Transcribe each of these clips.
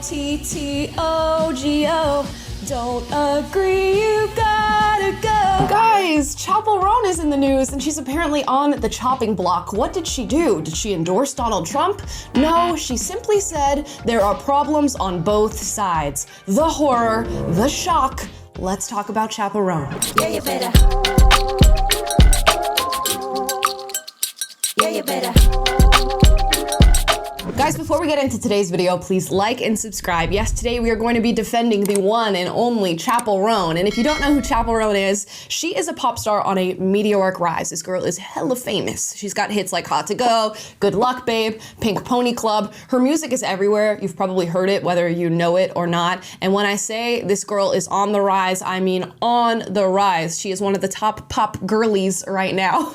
T-T-O-G-O. Don't agree, you gotta go. Guys, Chappell Roan is in the news and she's apparently on the chopping block. What did she do? Did she endorse Donald Trump? No, she simply said there are problems on both sides. The horror, the shock. Let's talk about Chappell Roan. Yeah, you better. Yeah, you better. Guys, before we get into today's video, please like and subscribe. Yes, today we are going to be defending the one and only Chappell Roan. And if you don't know who Chappell Roan is, she is a pop star on a meteoric rise. This girl is hella famous. She's got hits like Hot to Go, Good Luck Babe, Pink Pony Club. Her music is everywhere. You've probably heard it, whether you know it or not. And when I say this girl is on the rise, I mean on the rise. She is one of the top pop girlies right now.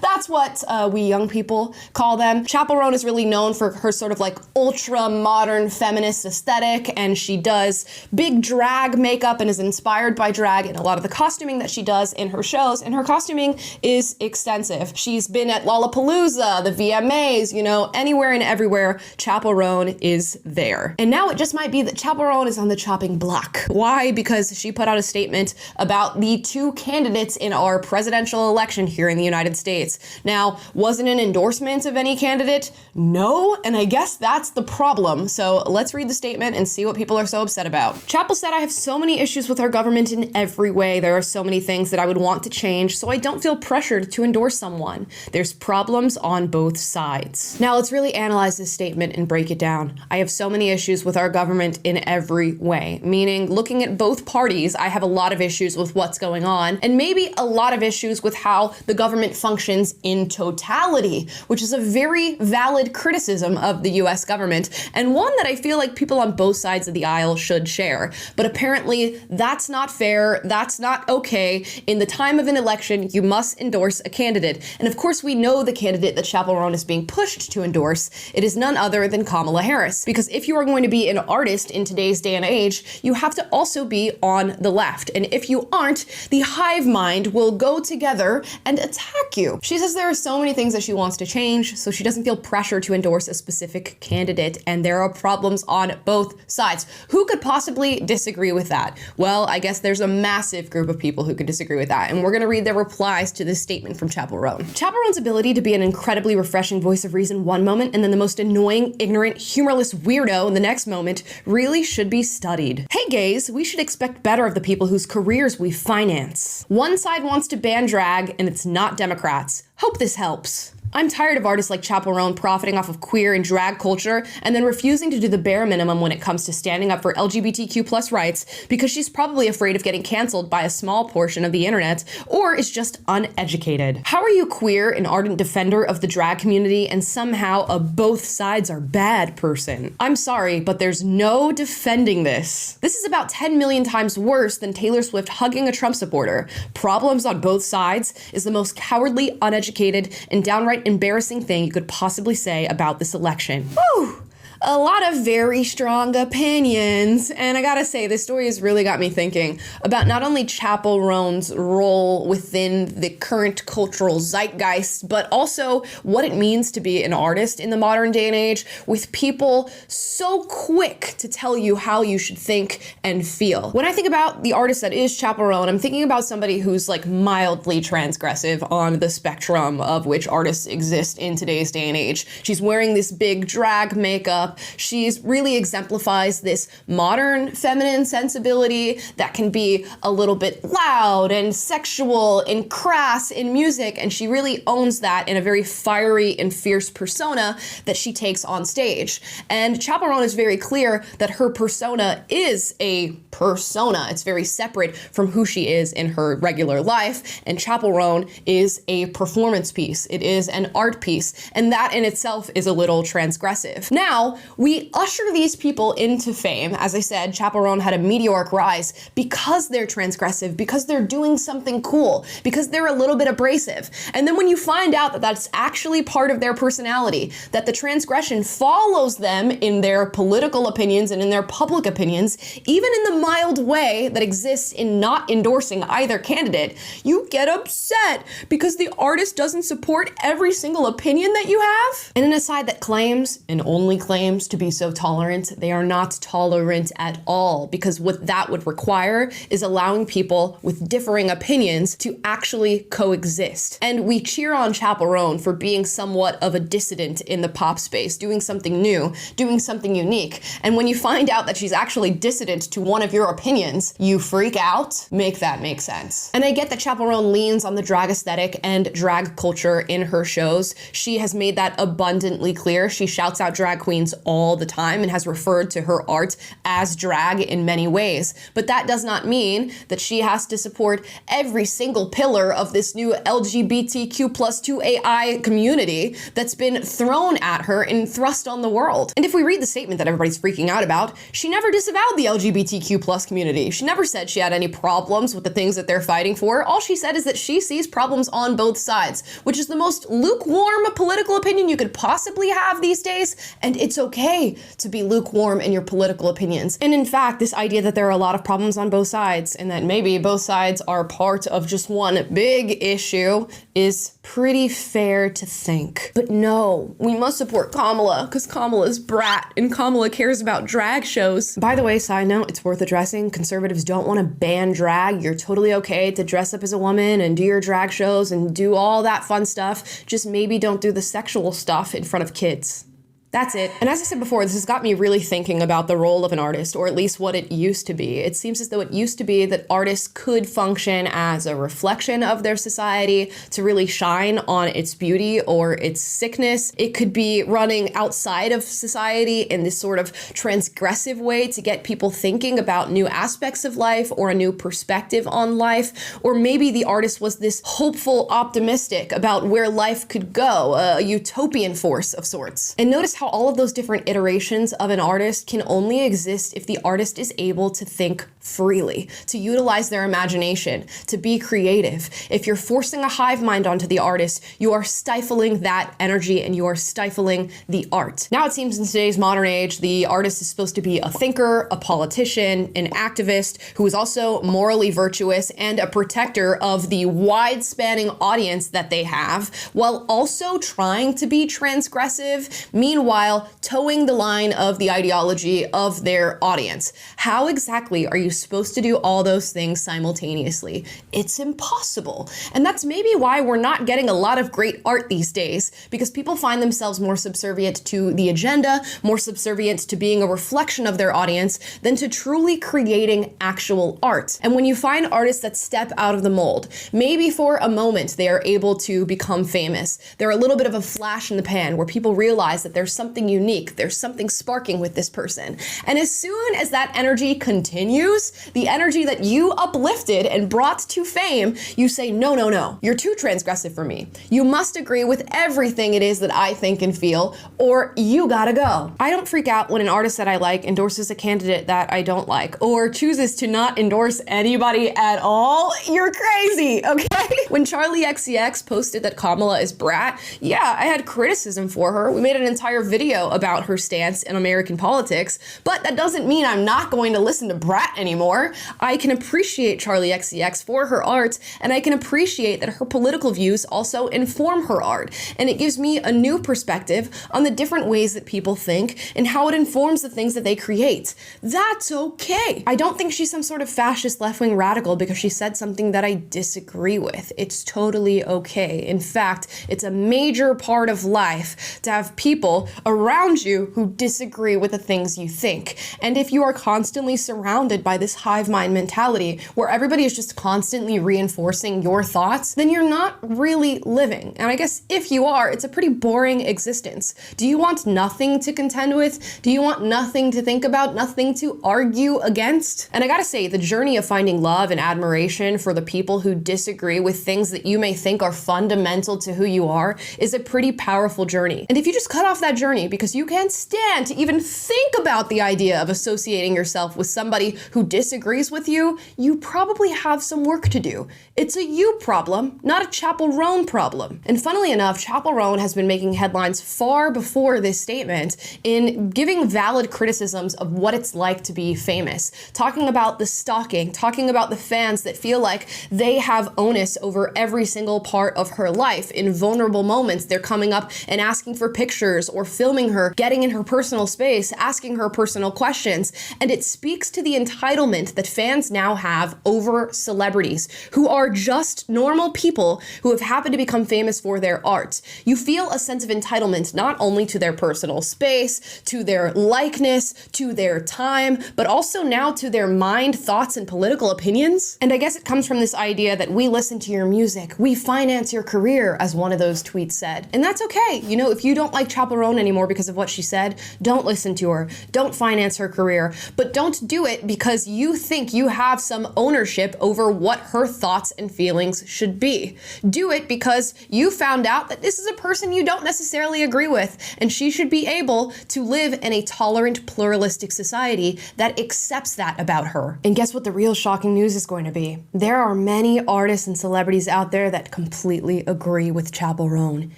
That's what we young people call them. Chappell Roan is really known for her sort of like ultra modern feminist aesthetic, and she does big drag makeup and is inspired by drag in a lot of the costuming that she does in her shows, and her costuming is extensive. She's been at Lollapalooza, the VMAs, you know, anywhere and everywhere, Chappell Roan is there. And now it just might be that Chappell Roan is on the chopping block. Why? Because she put out a statement about the two candidates in our presidential election here in the United States. Now, was it an endorsement of any candidate? No, and I guess that's the problem. So let's read the statement and see what people are so upset about. Chappell said, "I have so many issues with our government in every way. There are so many things that I would want to change, so I don't feel pressured to endorse someone. There's problems on both sides." Now let's really analyze this statement and break it down. I have so many issues with our government in every way, meaning looking at both parties, I have a lot of issues with what's going on, and maybe a lot of issues with how the government functions in totality, which is a very valid criticism of the US government, and one that I feel like people on both sides of the aisle should share. But apparently that's not fair, that's not okay. In the time of an election, you must endorse a candidate. And of course we know the candidate that Chappell Roan is being pushed to endorse. It is none other than Kamala Harris. Because if you are going to be an artist in today's day and age, you have to also be on the left. And if you aren't, the hive mind will go together and attack you. She says there are so many things that she wants to change, so she doesn't feel pressure to endorse a specific candidate, and there are problems on both sides. Who could possibly disagree with that? Well, I guess there's a massive group of people who could disagree with that, and we're gonna read their replies to this statement from Chappell Roan. Chappell Roan's ability to be an incredibly refreshing voice of reason one moment, and then the most annoying, ignorant, humorless weirdo in the next moment really should be studied. Hey gays, we should expect better of the people whose careers we finance. One side wants to ban drag, and it's not Democrats. Hope this helps. I'm tired of artists like Chappell Roan profiting off of queer and drag culture and then refusing to do the bare minimum when it comes to standing up for LGBTQ+ rights because she's probably afraid of getting canceled by a small portion of the internet or is just uneducated. How are you queer, an ardent defender of the drag community, and somehow a both sides are bad person? I'm sorry, but there's no defending this. This is about 10 million times worse than Taylor Swift hugging a Trump supporter. Problems on both sides is the most cowardly, uneducated, and downright embarrassing thing you could possibly say about this election. Woo! A lot of very strong opinions. And I gotta say, this story has really got me thinking about not only Chappell Roan's role within the current cultural zeitgeist, but also what it means to be an artist in the modern day and age with people so quick to tell you how you should think and feel. When I think about the artist that is Chappell Roan, I'm thinking about somebody who's like mildly transgressive on the spectrum of which artists exist in today's day and age. She's wearing this big drag makeup. She's really exemplifies this modern feminine sensibility that can be a little bit loud and sexual and crass in music, and she really owns that in a very fiery and fierce persona that she takes on stage. And Chappell Roan is very clear that her persona is a persona. It's very separate from who she is in her regular life, and Chappell Roan is a performance piece. It is an art piece, and that in itself is a little transgressive. Now, we usher these people into fame. As I said, Chappell Roan had a meteoric rise because they're transgressive, because they're doing something cool, because they're a little bit abrasive. And then when you find out that that's actually part of their personality, that the transgression follows them in their political opinions and in their public opinions, even in the mild way that exists in not endorsing either candidate, you get upset because the artist doesn't support every single opinion that you have. And an aside that claims, and only claims, claims to be so tolerant, they are not tolerant at all, because what that would require is allowing people with differing opinions to actually coexist. And we cheer on Chappell Roan for being somewhat of a dissident in the pop space, doing something new, doing something unique. And when you find out that she's actually dissident to one of your opinions, you freak out. Make that make sense. And I get that Chappell Roan leans on the drag aesthetic and drag culture in her shows. She has made that abundantly clear. She shouts out drag queens all the time and has referred to her art as drag in many ways. But that does not mean that she has to support every single pillar of this new LGBTQ plus 2AI community that's been thrown at her and thrust on the world. And if we read the statement that everybody's freaking out about, she never disavowed the LGBTQ plus community. She never said she had any problems with the things that they're fighting for. All she said is that she sees problems on both sides, which is the most lukewarm political opinion you could possibly have these days. And it's okay to be lukewarm in your political opinions. And in fact, this idea that there are a lot of problems on both sides and that maybe both sides are part of just one big issue is pretty fair to think. But no, we must support Kamala because Kamala's brat and Kamala cares about drag shows. By the way, side note, it's worth addressing. Conservatives don't want to ban drag. You're totally okay to dress up as a woman and do your drag shows and do all that fun stuff. Just maybe don't do the sexual stuff in front of kids. That's it. And as I said before, this has got me really thinking about the role of an artist, or at least what it used to be. It seems as though it used to be that artists could function as a reflection of their society to really shine on its beauty or its sickness. It could be running outside of society in this sort of transgressive way to get people thinking about new aspects of life or a new perspective on life. Or maybe the artist was this hopeful, optimistic about where life could go, a utopian force of sorts. And notice how all of those different iterations of an artist can only exist if the artist is able to think freely, to utilize their imagination, to be creative. If you're forcing a hive mind onto the artist, you are stifling that energy and you are stifling the art. Now it seems in today's modern age, the artist is supposed to be a thinker, a politician, an activist who is also morally virtuous and a protector of the wide-spanning audience that they have, while also trying to be transgressive, meanwhile towing the line of the ideology of their audience. How exactly are you supposed to do all those things simultaneously? It's impossible. And that's maybe why we're not getting a lot of great art these days, because people find themselves more subservient to the agenda, more subservient to being a reflection of their audience than to truly creating actual art. And when you find artists that step out of the mold, maybe for a moment they are able to become famous. They're a little bit of a flash in the pan where people realize that there's something unique, there's something sparking with this person. And as soon as that energy continues, the energy that you uplifted and brought to fame, you say, no, no, no, you're too transgressive for me. You must agree with everything it is that I think and feel, or you gotta go. I don't freak out when an artist that I like endorses a candidate that I don't like, or chooses to not endorse anybody at all. You're crazy, okay? When Charlie XCX posted that Kamala is brat, yeah, I had criticism for her. We made an entire video about her stance in American politics, but that doesn't mean I'm not going to listen to brat anymore. I can appreciate Charlie XCX for her art, and I can appreciate that her political views also inform her art. And it gives me a new perspective on the different ways that people think and how it informs the things that they create. That's okay. I don't think she's some sort of fascist left-wing radical because she said something that I disagree with. It's totally okay. In fact, it's a major part of life to have people around you who disagree with the things you think. And if you are constantly surrounded by this hive mind mentality where everybody is just constantly reinforcing your thoughts, then you're not really living. And I guess if you are, it's a pretty boring existence. Do you want nothing to contend with? Do you want nothing to think about, nothing to argue against? And I gotta say, the journey of finding love and admiration for the people who disagree with things that you may think are fundamental to who you are is a pretty powerful journey. And if you just cut off that journey because you can't stand to even think about the idea of associating yourself with somebody who disagrees with you, you probably have some work to do. It's a you problem, not a Chappell Roan problem. And funnily enough, Chappell Roan has been making headlines far before this statement in giving valid criticisms of what it's like to be famous, talking about the stalking, talking about the fans that feel like they have onus over every single part of her life. In vulnerable moments, they're coming up and asking for pictures or filming her, getting in her personal space, asking her personal questions. And it speaks to the entitlement that fans now have over celebrities who are just normal people who have happened to become famous for their art. You feel a sense of entitlement not only to their personal space, to their likeness, to their time, but also now to their mind, thoughts, and political opinions. And I guess it comes from this idea that we listen to your music, we finance your career, as one of those tweets said. And that's okay. You know, if you don't like Chappell Roan anymore because of what she said, don't listen to her, don't finance her career, but don't do it because you think you have some ownership over what her thoughts and feelings should be. Do it because you found out that this is a person you don't necessarily agree with, and she should be able to live in a tolerant, pluralistic society that accepts that about her. And guess what the real shocking news is going to be? There are many artists and celebrities out there that completely agree with Chappell Roan.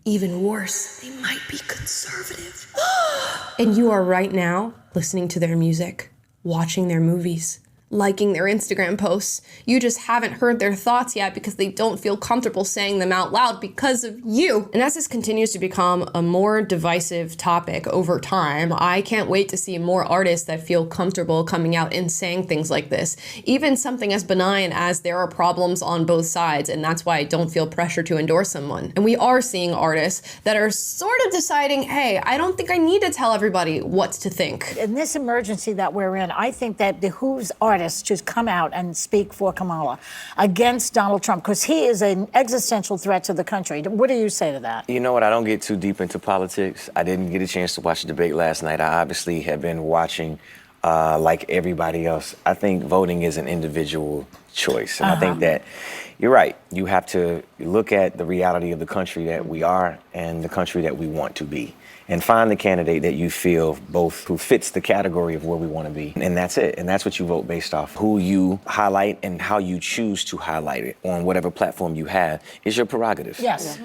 Even worse, they might be conservative. And you are right now listening to their music, watching their movies, liking their Instagram posts. You just haven't heard their thoughts yet because they don't feel comfortable saying them out loud because of you. And as this continues to become a more divisive topic over time, I can't wait to see more artists that feel comfortable coming out and saying things like this. Even something as benign as there are problems on both sides, and that's why I don't feel pressure to endorse someone. And we are seeing artists that are sort of deciding, hey, I don't think I need to tell everybody what to think. In this emergency that we're in, I think that behooves artists to come out and speak for Kamala against Donald Trump, because he is an existential threat to the country. What do you say to that? You know what? I don't get too deep into politics. I didn't get a chance to watch the debate last night. I obviously have been watching like everybody else. I think voting is an individual choice. And I think that you're right. You have to look at the reality of the country that we are and the country that we want to be, and find the candidate that you feel both who fits the category of where we want to be. And that's it. And that's what you vote based off. Who you highlight and how you choose to highlight it on whatever platform you have is your prerogative. Yes.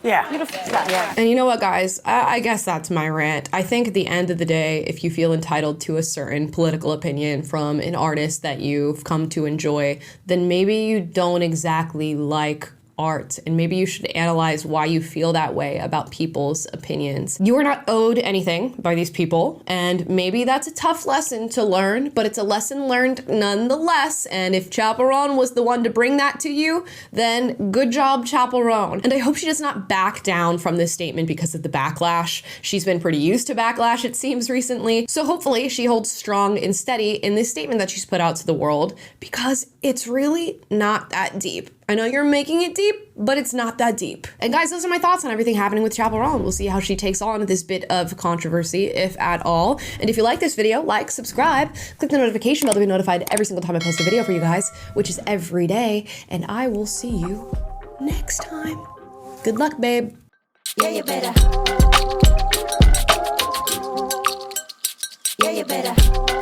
Yeah. Beautiful. Yeah. And you know what, guys? I guess that's my rant. I think at the end of the day, if you feel entitled to a certain political opinion from an artist that you've come to enjoy, then maybe you don't exactly like art, and maybe you should analyze why you feel that way about people's opinions. You are not owed anything by these people, and maybe that's a tough lesson to learn, but it's a lesson learned nonetheless. And if Chappell Roan was the one to bring that to you, then good job, Chappell Roan. And I hope she does not back down from this statement because of the backlash. She's been pretty used to backlash, it seems, recently. So hopefully she holds strong and steady in this statement that she's put out to the world, because it's really not that deep. I know you're making it deep, but it's not that deep. And guys, those are my thoughts on everything happening with Chappell Roan. We'll see how she takes on this bit of controversy, if at all. And if you like this video, like, subscribe, click the notification bell to be notified every single time I post a video for you guys, which is every day. And I will see you next time. Good luck, babe. Yeah, you better. Yeah, you better.